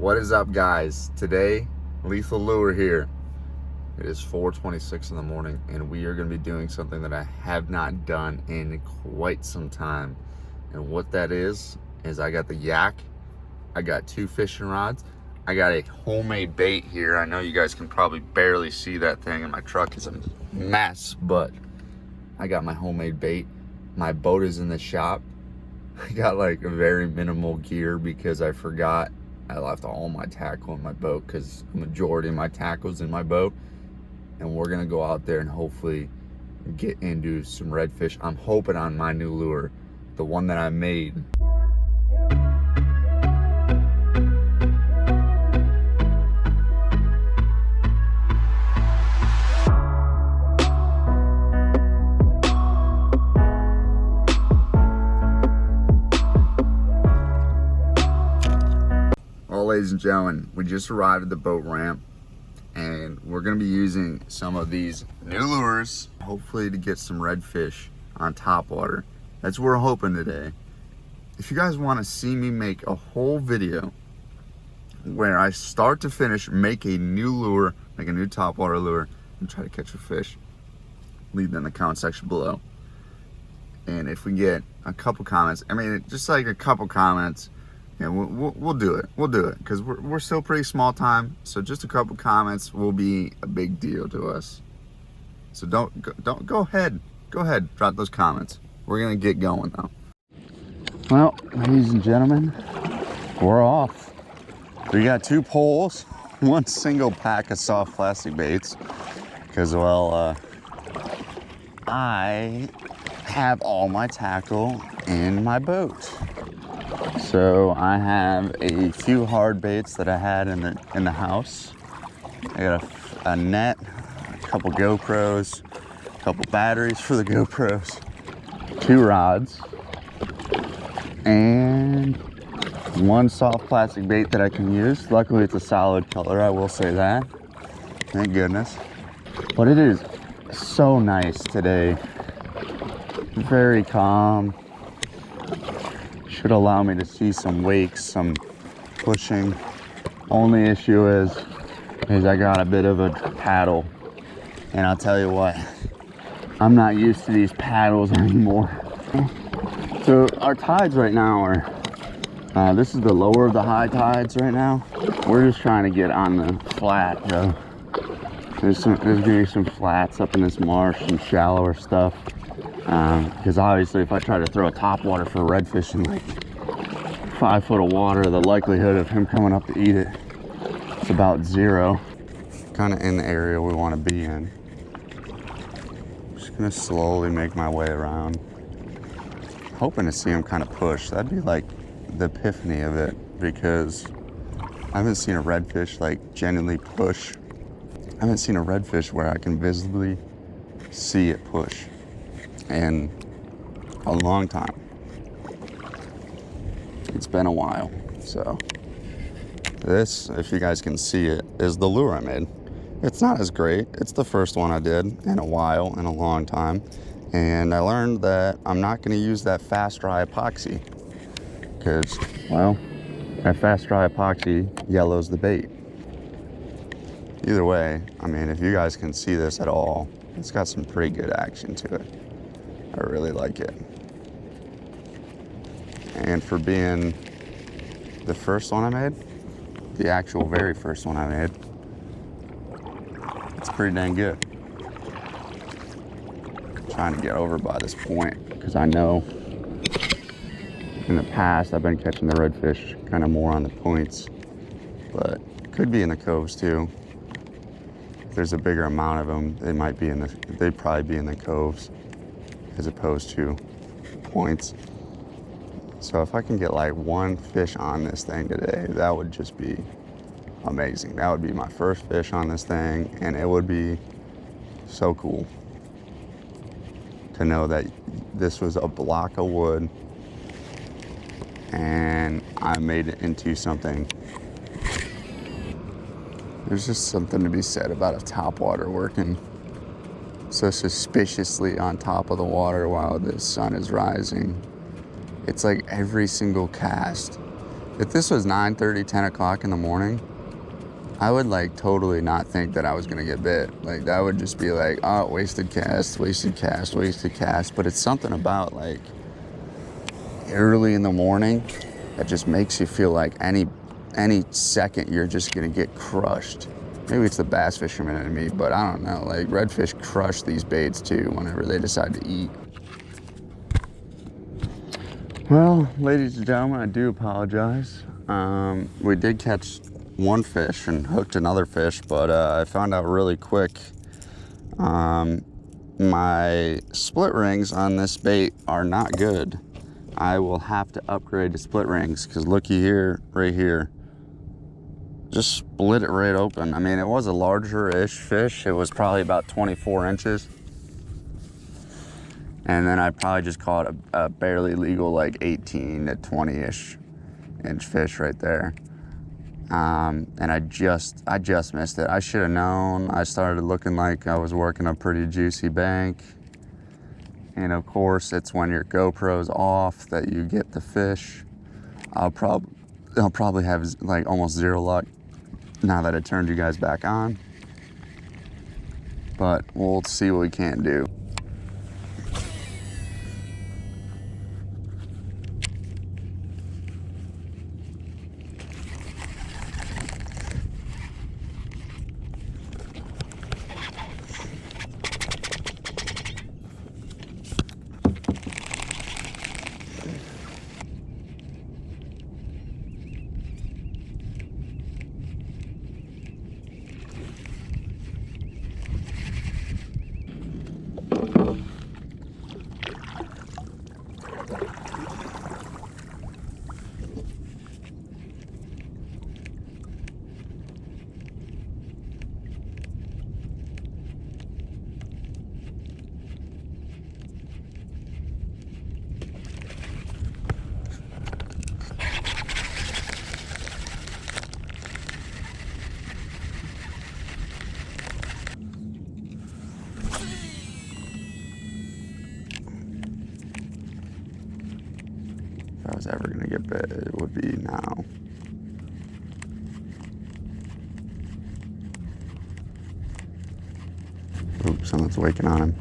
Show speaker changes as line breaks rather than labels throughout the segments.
What is up, guys? Today, Lethal Lure here. It is 4:26 in the morning, and we are going to be doing something that I have not done in quite some time. And what that is I got the KAYAK, I got 2 fishing rods, I got a homemade bait here. I know you guys can probably barely see that thing, and my truck is a mess, but I got my homemade bait. My boat is in the shop. I got like a very minimal gear because I forgot I left all my tackle in my boat, because the majority of my tackle's in my boat. And we're gonna go out there and hopefully get into some redfish. I'm hoping on my new lure, the one that I made. Well, ladies and gentlemen, we just arrived at the boat ramp, and we're gonna be using some of these new lures, hopefully to get some redfish on Topwater. That's what we're hoping today. If you guys want to see me make a whole video where I start to finish make a new lure, make a new Topwater lure, and try to catch a fish, leave it in the comment section below. And if we get a couple comments, I mean, just like a couple comments, yeah, we'll do it. We'll do it because we're still pretty small time. So just a couple comments will be a big deal to us. So don't go ahead. Go ahead, drop those comments. We're gonna get going though. Well, ladies and gentlemen, we're off. We got 2 poles, 1 single pack of soft plastic baits, because well, I have all my tackle in my boat. So I have a few hard baits that I had in the house. I got a net, a couple GoPros, a couple batteries for the GoPros, 2 rods, and 1 soft plastic bait that I can use. Luckily it's a solid color, I will say that. Thank goodness. But it is so nice today. Very calm. Should allow me to see some wakes, some pushing. Only issue is I got a bit of a paddle, and I'll tell you what, I'm not used to these paddles anymore. So our tides right now are, this is the lower of the high tides right now. We're just trying to get on the flat though. There's gonna be some flats up in this marsh, some shallower stuff. Because obviously if I try to throw a topwater for redfish in like 5 foot of water, the likelihood of him coming up to eat it is about 0. Kind of in the area we want to be in. Just gonna slowly make my way around. Hoping to see him kind of push. That'd be like the epiphany of it, because I haven't seen a redfish like genuinely push. I haven't seen a redfish where I can visibly see it push in a long time. It's been a while. So this, if you guys can see it, is the lure I made. It's not as great. It's the first one I did in a while, in a long time. And I learned that I'm not going to use that fast dry epoxy, because, well, that fast dry epoxy yellows the bait. Either way, I mean, if you guys can see this at all, it's got some pretty good action to it. I really like it. And for being the first one I made, the actual very first one I made, it's pretty dang good. I'm trying to get over by this point, because I know in the past I've been catching the redfish kind of more on the points, but could be in the coves too. If there's a bigger amount of them, they'd probably be in the coves as opposed to points. So if I can get like 1 fish on this thing today, that would just be amazing. That would be my first fish on this thing, and it would be so cool to know that this was a block of wood and I made it into something. There's just something to be said about a topwater working so suspiciously on top of the water while the sun is rising. It's like every single cast If this was 9:30, 10 o'clock in the morning, I would like totally not think that I was gonna get bit. Like that would just be like, oh, wasted cast, wasted cast, wasted cast. But it's something about like early in the morning that just makes you feel like any second you're just gonna get crushed. Maybe it's the bass fisherman in me, but I don't know. Like redfish crush these baits too whenever they decide to eat. Well, ladies and gentlemen, I do apologize. We did catch one fish and hooked another fish, but I found out really quick my split rings on this bait are not good. I will have to upgrade to split rings because looky here, right here, just split it right open. I mean, it was a larger-ish fish. It was probably about 24 inches. And then I probably just caught a barely legal like 18 to 20-ish inch fish right there. And I just missed it. I should have known. I started looking like I was working a pretty juicy bank. And of course, it's when your GoPro's off that you get the fish. I'll probably have like almost zero luck now that I turned you guys back on. But we'll see what we can do. If I was ever gonna get bit, it would be now. Oops, someone's waking on him.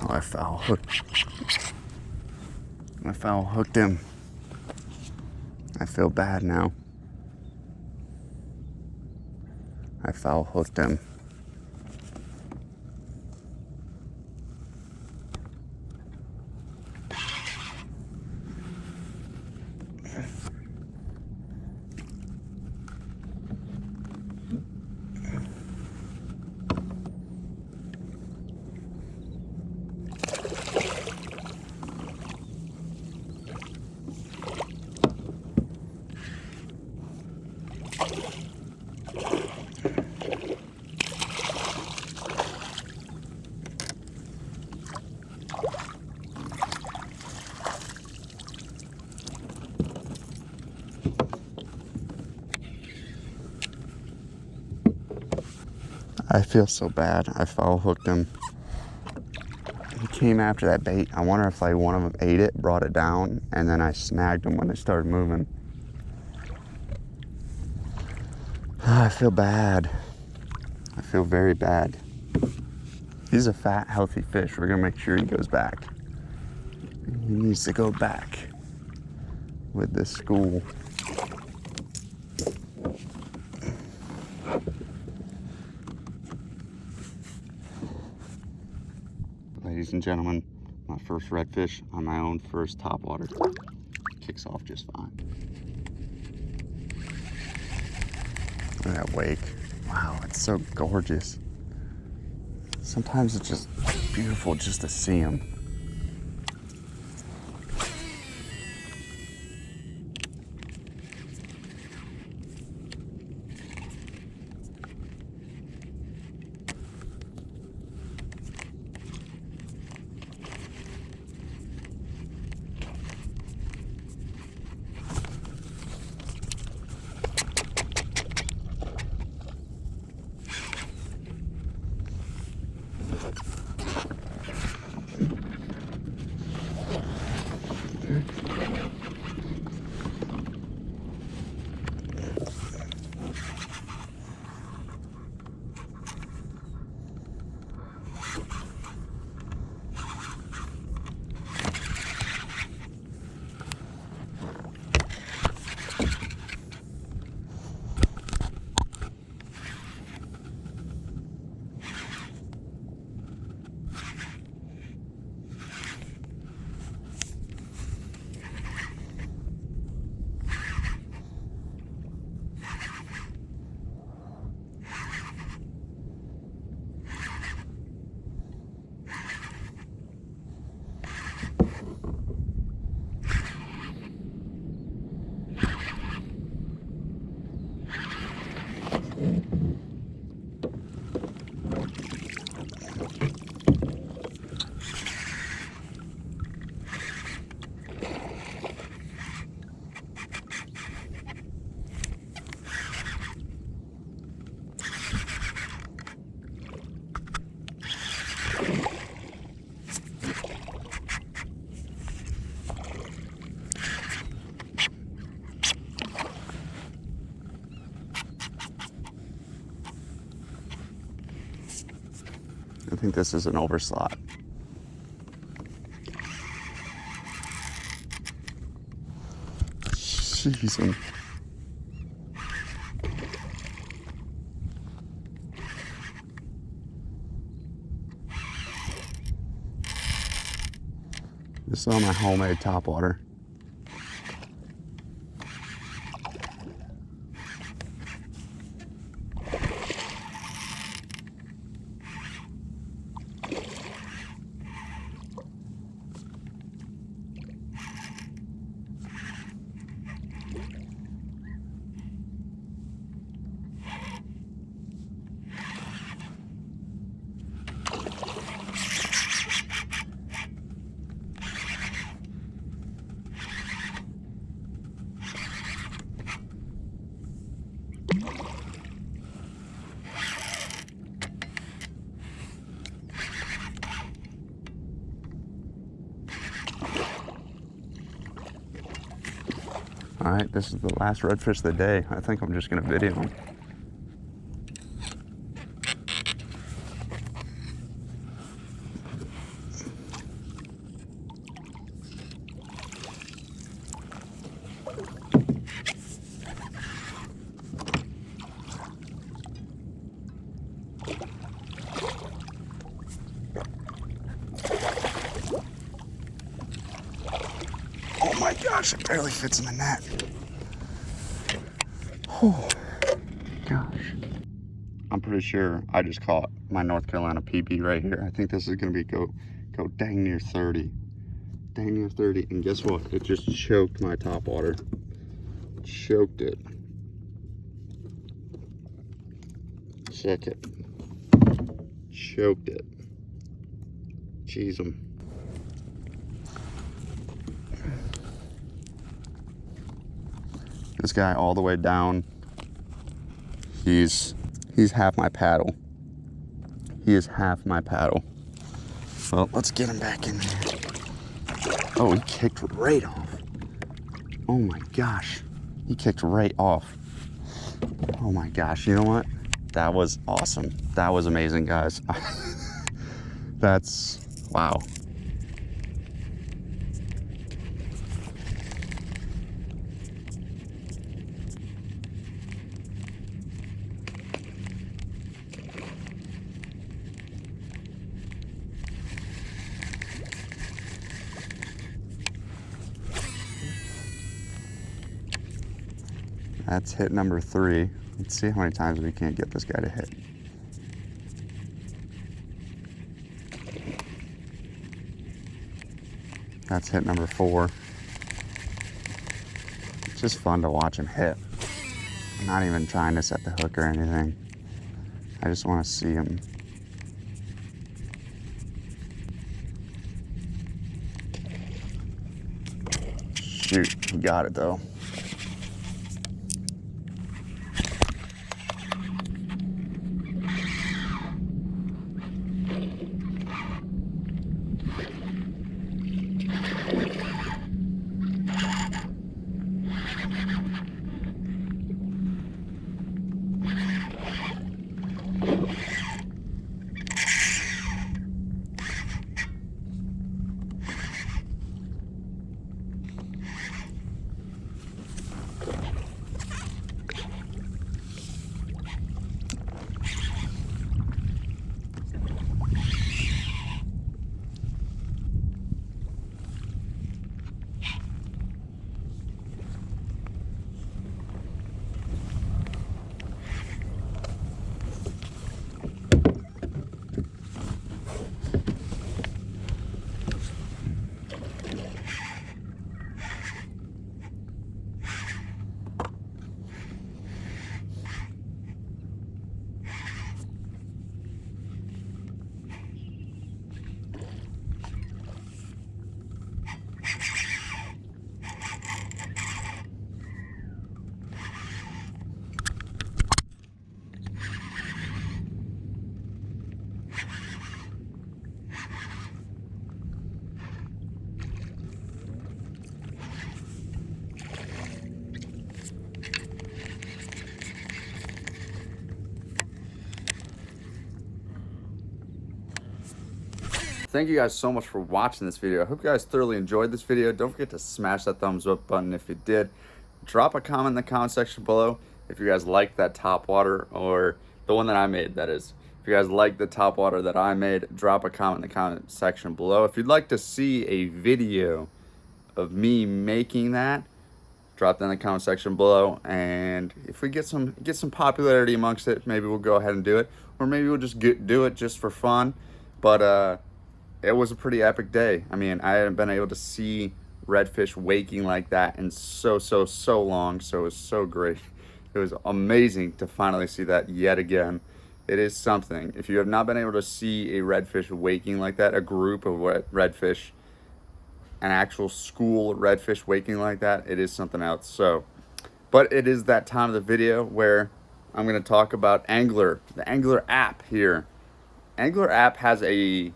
Oh, I foul hooked him. I feel bad now. I foul hooked him. I feel so bad. I foul hooked him. He came after that bait. I wonder if like one of them ate it, brought it down, and then I snagged him when they started moving. I feel bad. I feel very bad. He's a fat, healthy fish. We're gonna make sure he goes back. He needs to go back with this school. Ladies and gentlemen, my first redfish on my own first topwater. kicks off just fine. Look at that wake. Wow, it's so gorgeous. Sometimes it's just beautiful just to see them. I think this is an overslot. Jeez. This is on my homemade topwater. All right, this is the last redfish of the day. I think I'm just gonna video him. Oh my gosh, it barely fits in the net. Oh gosh. I'm pretty sure I just caught my North Carolina PB right here. I think this is gonna be go dang near 30. Dang near 30, and guess what? It just choked my topwater. Choked it. Check it. Choked it. Jeez 'em. This guy all the way down, he's half my paddle. He is half my paddle. Well, let's get him back in there. Oh, he kicked right off. Oh my gosh, he kicked right off. Oh my gosh, you know what? That was awesome. That was amazing, guys. That's, wow. That's hit number 3. Let's see how many times we can't get this guy to hit. That's hit number 4. It's just fun to watch him hit. I'm not even trying to set the hook or anything. I just want to see him. Shoot, he got it though. Thank you guys so much for watching this video. I hope you guys thoroughly enjoyed this video. Don't forget to smash that thumbs up button if you did. Drop a comment in the comment section below if you guys like that Topwater, or the one that I made, that is. If you guys like the Topwater that I made, drop a comment in the comment section below. If you'd like to see a video of me making that, drop that in the comment section below, and if we get some popularity amongst it, maybe we'll go ahead and do it, or maybe we'll just do it just for fun. But it was a pretty epic day. I mean, I hadn't been able to see redfish waking like that in so long, so it was so great. It was amazing to finally see that yet again. It is something. If you have not been able to see a redfish waking like that, a group of redfish, an actual school redfish waking like that, it is something else. So, but it is that time of the video where I'm going to talk about Angler, the Angler app here. Angler app has a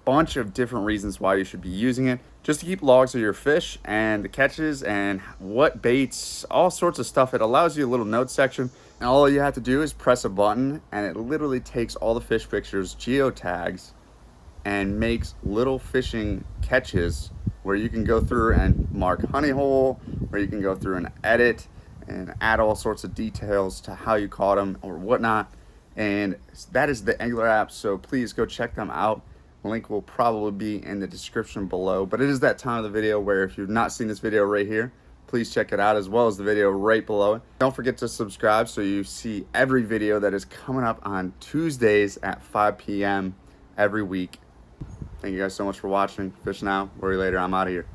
bunch of different reasons why you should be using it, just to keep logs of your fish and the catches and what baits, all sorts of stuff. It allows you a little notes section, and all you have to do is press a button, and it literally takes all the fish pictures, geotags, and makes little fishing catches where you can go through and mark honey hole, where you can go through and edit and add all sorts of details to how you caught them or whatnot. And that is the Angler app, so please go check them out. Link will probably be in the description below. But it is that time of the video where if you've not seen this video right here, please check it out, as well as the video right below it. Don't forget to subscribe so you see every video that is coming up on Tuesdays at 5 p.m. every week. Thank you guys so much for watching. Fish now, worry later. I'm out of here.